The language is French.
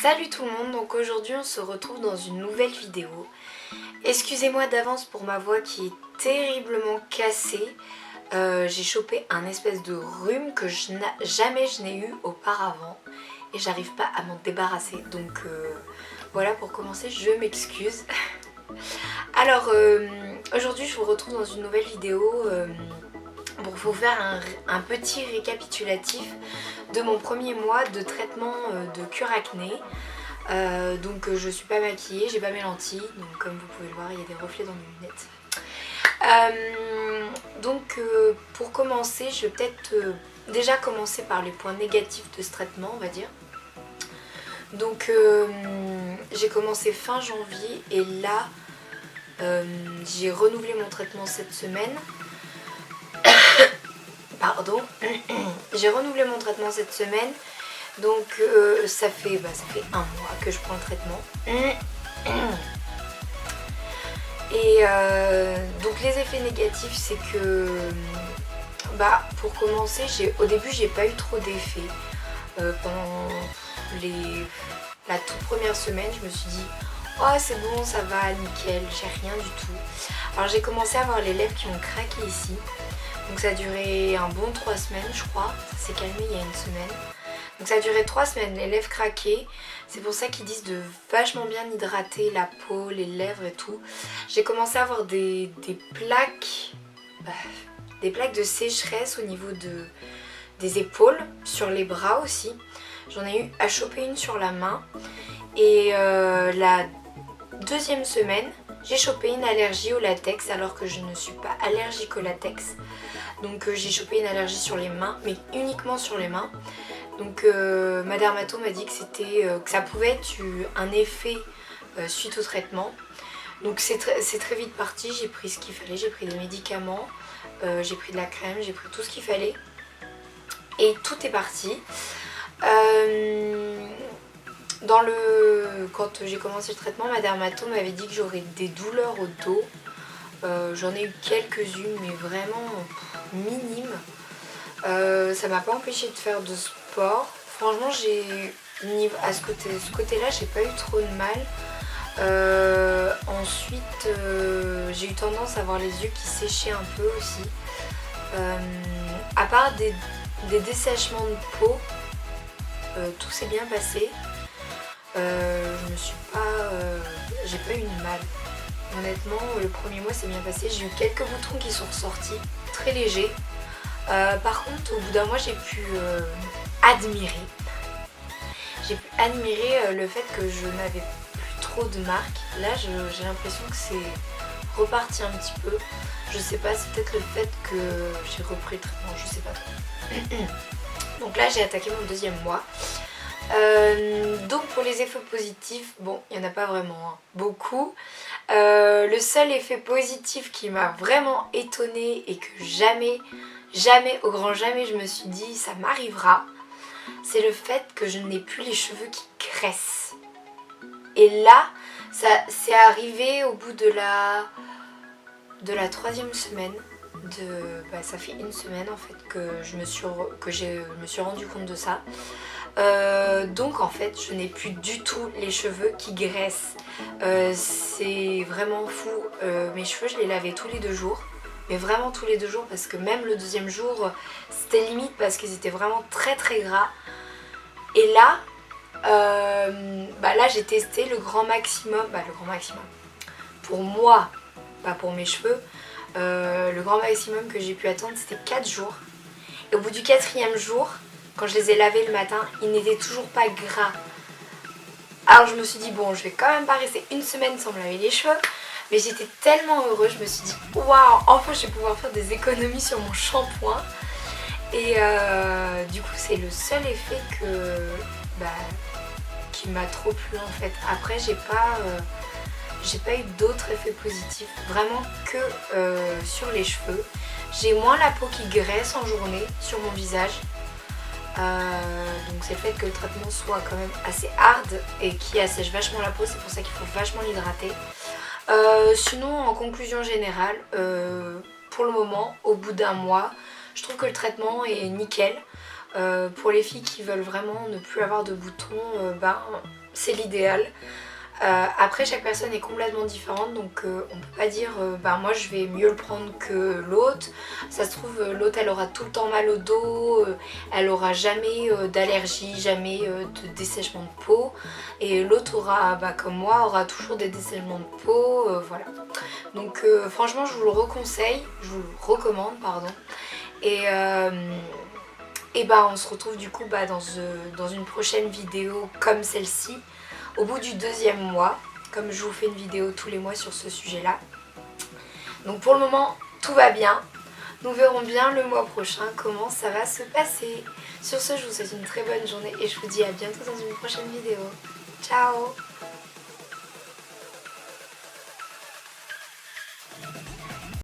Salut tout le monde, donc aujourd'hui on se retrouve dans une nouvelle vidéo. Excusez-moi d'avance pour ma voix qui est terriblement cassée. J'ai chopé un espèce de rhume que jamais je n'ai eu auparavant et j'arrive pas à m'en débarrasser. Donc voilà, pour commencer je m'excuse. Alors aujourd'hui je vous retrouve dans une nouvelle vidéo pour vous faire un petit récapitulatif de mon premier mois de traitement de cure acné. Donc je suis pas maquillée, j'ai pas mes lentilles, donc comme vous pouvez le voir il y a des reflets dans mes lunettes. Donc pour commencer, je vais peut-être déjà commencer par les points négatifs de ce traitement, on va dire. Donc j'ai commencé fin janvier et là j'ai renouvelé mon traitement cette semaine. Pardon, j'ai renouvelé mon traitement cette semaine. Donc ça fait un mois que je prends le traitement. Et donc les effets négatifs, c'est que pour commencer, au début j'ai pas eu trop d'effets. Pendant la toute première semaine, je me suis dit oh c'est bon, ça va, nickel, j'ai rien du tout. Alors j'ai commencé à avoir les lèvres qui ont craqué ici. Donc ça a duré un bon 3 semaines je crois. Ça s'est calmé il y a une semaine. Donc ça a duré 3 semaines, les lèvres craquées. C'est pour ça qu'ils disent de vachement bien hydrater la peau, les lèvres et tout. J'ai commencé à avoir des plaques de sécheresse au niveau des épaules, sur les bras aussi. J'en ai eu à choper une sur la main. Et la deuxième semaine, j'ai chopé une allergie au latex alors que je ne suis pas allergique au latex. Donc j'ai chopé une allergie sur les mains, mais uniquement sur les mains. Donc ma dermato m'a dit que ça pouvait être un effet suite au traitement. Donc c'est très vite parti, j'ai pris ce qu'il fallait, j'ai pris des médicaments, j'ai pris de la crème, j'ai pris tout ce qu'il fallait. Et tout est parti. Quand j'ai commencé le traitement, ma dermato m'avait dit que j'aurais des douleurs au dos. J'en ai eu quelques-unes, mais vraiment minimes. Ça m'a pas empêché de faire de sport. Franchement, à ce côté-là, j'ai pas eu trop de mal. Ensuite, j'ai eu tendance à avoir les yeux qui séchaient un peu aussi. À part des dessèchements de peau, tout s'est bien passé. J'ai pas eu de mal. Honnêtement, le premier mois s'est bien passé. J'ai eu quelques boutons qui sont ressortis, très légers. Par contre, au bout d'un mois, j'ai pu admirer le fait que je n'avais plus trop de marques. Là, j'ai l'impression que c'est reparti un petit peu. Je sais pas, c'est peut-être le fait que j'ai repris le traitement, je sais pas trop. Donc là, j'ai attaqué mon deuxième mois. Donc pour les effets positifs, bon, il n'y en a pas vraiment beaucoup. Le seul effet positif qui m'a vraiment étonnée et que jamais, au grand jamais, je me suis dit ça m'arrivera, c'est le fait que je n'ai plus les cheveux qui graissent. Et là, c'est arrivé au bout de la 3e semaine. Ça fait une semaine en fait que je me suis rendu compte de ça. Donc en fait je n'ai plus du tout les cheveux qui graissent. C'est vraiment fou. Mes cheveux je les lavais tous les 2 jours. Mais vraiment tous les 2 jours, parce que même le deuxième jour c'était limite parce qu'ils étaient vraiment très très gras. Et là là j'ai testé le grand maximum. Pour moi, pas pour mes cheveux. Le grand maximum que j'ai pu attendre c'était 4 jours. Et au bout du 4e jour, quand je les ai lavés le matin, ils n'étaient toujours pas gras. Alors je me suis dit bon, je vais quand même pas rester une semaine sans me laver les cheveux. Mais j'étais tellement heureuse, je me suis dit waouh, enfin je vais pouvoir faire des économies sur mon shampoing. Et du coup c'est le seul effet qui m'a trop plu en fait. Après j'ai pas eu d'autres effets positifs, vraiment que sur les cheveux. J'ai moins la peau qui graisse en journée sur mon visage. Donc c'est le fait que le traitement soit quand même assez hard et qui assèche vachement la peau, c'est pour ça qu'il faut vachement l'hydrater. Sinon en conclusion générale, pour le moment, au bout d'un mois, je trouve que le traitement est nickel. Pour les filles qui veulent vraiment ne plus avoir de boutons, c'est l'idéal. Après chaque personne est complètement différente, donc on peut pas dire bah moi je vais mieux le prendre que l'autre. Ça se trouve l'autre elle aura tout le temps mal au dos, elle aura jamais d'allergie, jamais de dessèchement de peau, et l'autre aura, bah, comme moi, aura toujours des dessèchements de peau, voilà. Donc franchement je vous le reconseille, je vous le recommande pardon. Et bah on se retrouve du coup dans une prochaine vidéo comme celle-ci, au bout du 2e mois, comme je vous fais une vidéo tous les mois sur ce sujet-là. Donc pour le moment, tout va bien. Nous verrons bien le mois prochain comment ça va se passer. Sur ce, je vous souhaite une très bonne journée et je vous dis à bientôt dans une prochaine vidéo. Ciao!